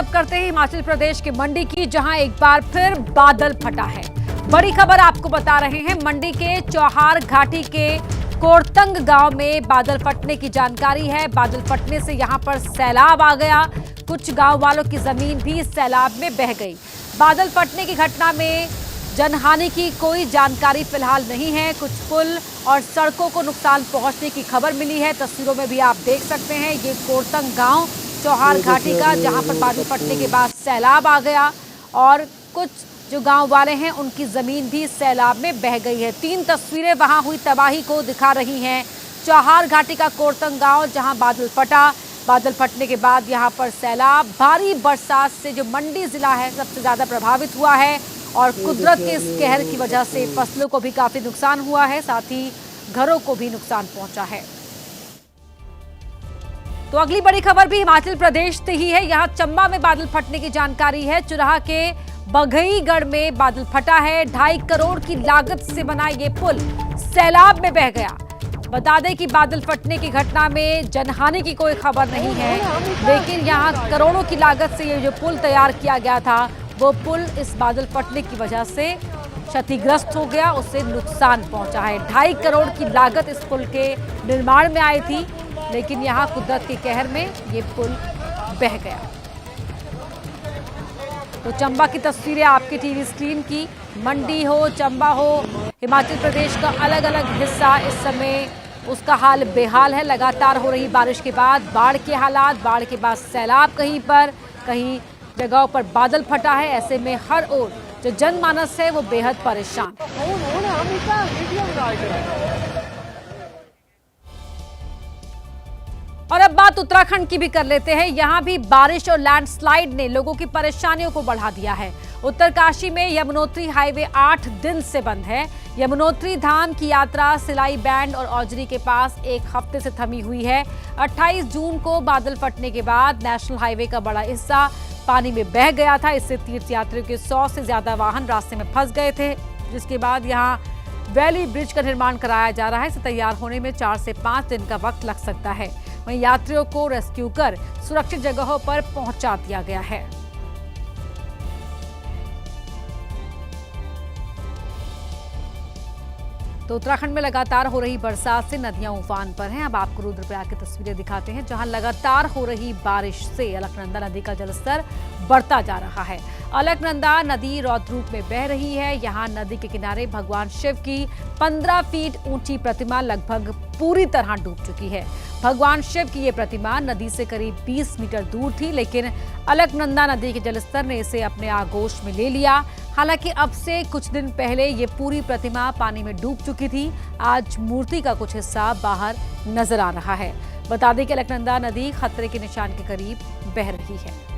रुख करते हैं हिमाचल प्रदेश के मंडी की, जहां एक बार फिर बादल फटा है। बड़ी खबर आपको बता रहे हैं, मंडी के चौहार घाटी के कोरतंग गांव में बादल फटने की जानकारी है। बादल फटने से यहां पर सैलाब आ गया, कुछ गांव वालों की जमीन भी सैलाब में बह गई। बादल फटने की घटना में जनहानि की कोई जानकारी फिलहाल नहीं है। कुछ पुल और सड़कों को नुकसान पहुंचने की खबर मिली है। तस्वीरों में भी आप देख सकते हैं, ये कोरतंग गांव चौहार घाटी का, जहां पर बादल फटने के बाद सैलाब आ गया और कुछ जो गांव वाले हैं उनकी जमीन भी सैलाब में बह गई है। 3 तस्वीरें वहां हुई तबाही को दिखा रही हैं। चौहार घाटी का कोरतंग गांव, जहां बादल फटा, बादल फटने के बाद यहां पर सैलाब, भारी बरसात से जो मंडी जिला है सबसे ज्यादा प्रभावित हुआ है और कुदरत के इस कहर की वजह से फसलों को भी काफी नुकसान हुआ है, साथ ही घरों को भी नुकसान पहुंचा है। तो अगली बड़ी खबर भी हिमाचल प्रदेश से ही है। यहाँ चंबा में बादल फटने की जानकारी है। चुराह के बघईगढ़ में बादल फटा है। 2.5 करोड़ की लागत से बना ये पुल सैलाब में बह गया। बता दें कि बादल फटने की घटना में जनहानि की कोई खबर नहीं है, लेकिन यहाँ करोड़ों की लागत से ये जो पुल तैयार किया गया था, वो पुल इस बादल फटने की वजह से क्षतिग्रस्त हो गया, उससे नुकसान पहुंचा है। 2.5 करोड़ की लागत इस पुल के निर्माण में आई थी, लेकिन यहाँ कुदरत के कहर में ये पुल बह गया। तो चंबा की तस्वीरें आपकी टीवी स्क्रीन की। मंडी हो, चंबा हो, हिमाचल प्रदेश का अलग अलग हिस्सा इस समय उसका हाल बेहाल है। लगातार हो रही बारिश के बाद बाढ़ के हालात, बाढ़ के बाद सैलाब, कहीं पर कहीं जगहों पर बादल फटा है। ऐसे में हर ओर जो जनमानस है वो बेहद परेशान। और अब बात उत्तराखंड की भी कर लेते हैं। यहाँ भी बारिश और लैंडस्लाइड ने लोगों की परेशानियों को बढ़ा दिया है। उत्तरकाशी में यमुनोत्री हाईवे 8 दिन से बंद है। यमुनोत्री धाम की यात्रा सिलाई बैंड और औजरी के पास एक हफ्ते से थमी हुई है। 28 जून को बादल फटने के बाद नेशनल हाईवे का बड़ा हिस्सा पानी में बह गया था। इससे तीर्थयात्रियों के 100 से ज्यादा वाहन रास्ते में फंस गए थे, जिसके बाद यहाँ वैली ब्रिज का निर्माण कराया जा रहा है। इसे तैयार होने में 4 से 5 दिन का वक्त लग सकता है। वहीं यात्रियों को रेस्क्यू कर सुरक्षित जगहों पर पहुंचा दिया गया है। तो उत्तराखंड में लगातार हो रही बरसात से नदियां उफान पर हैं। अब आपको रुद्रप्रयाग की तस्वीरें दिखाते हैं, जहां लगातार हो रही बारिश से अलकनंदा नदी का जलस्तर बढ़ता जा रहा है। अलकनंदा नदी रौद्र रूप में बह रही है। यहां नदी के किनारे भगवान शिव की 15 फीट ऊंची प्रतिमा लगभग पूरी तरह डूब चुकी है। भगवान शिव की ये प्रतिमा नदी से करीब 20 मीटर दूर थी, लेकिन अलकनंदा नदी के जलस्तर ने इसे अपने आगोश में ले लिया। हालांकि अब से कुछ दिन पहले ये पूरी प्रतिमा पानी में डूब चुकी थी। आज मूर्ति का कुछ हिस्सा बाहर नजर आ रहा है। बता दें कि अलकनंदा नदी खतरे के निशान के करीब बह रही है।